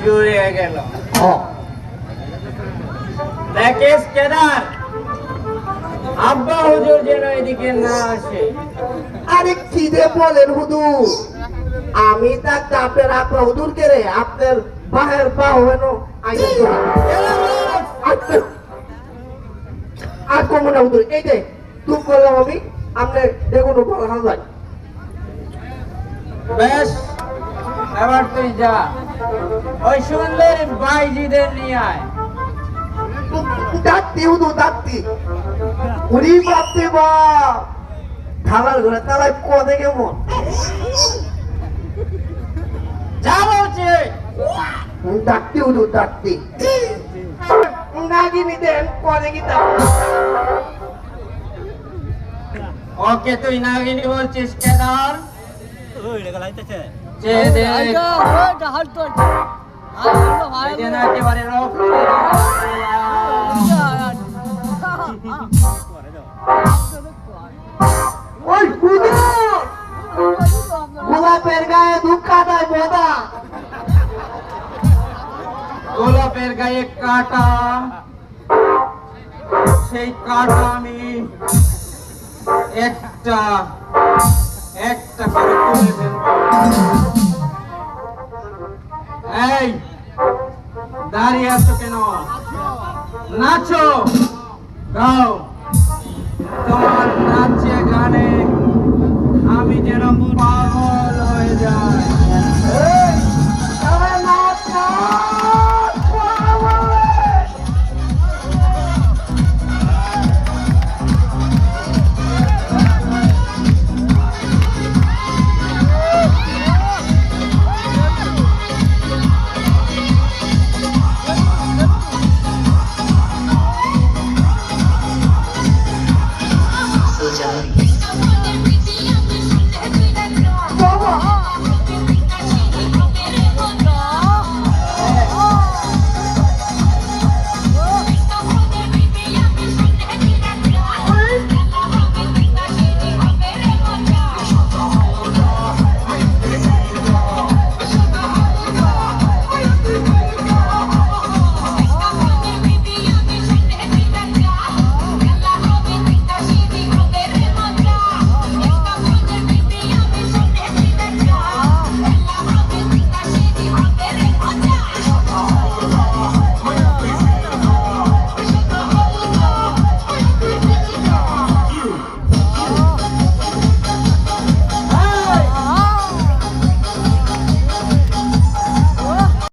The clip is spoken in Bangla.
জুড়ে গেল। দেখিস কেদার, আব্বা হুজুর যেন এদিকে না আসে। আরে কি যে বলেন হুজুর, আমি থাকতে আপনার আব্বা হুজুর কে রে আপনার বাহের বা হইনো আর কম না হুজুর। এই যে তুই করলাম আমি আপনি দেখুন বলা হাল বেশ, এবার তুই যা, ওই সুন্দর বাইজিদের নিয়ে আয়। ডাকতি হুজুর ডাকতি। উনি বাপরে বাপ, থালার ঘরে তালায় কদে কেমন যা বলছে। ডাকতি হুজুর ডাকতি। নাগিনি দেন কদে কি ওকে তুই নাগিনী বলছিস কেদার? চেয়ে দে, চেয়ে না একেবারে রক্ত। ওই হুজুর গোলাপের গায়ে দুঃখ কাটায় বোদা। গোলাপের গায়ে কাটা, সেই কাটা আমি একটা একটা করে তুলে ফেলবো। এই দাঁড়িয়ে আছো কেন? নাচো, গাও। তোমার নাচে গানে আমি যেরকম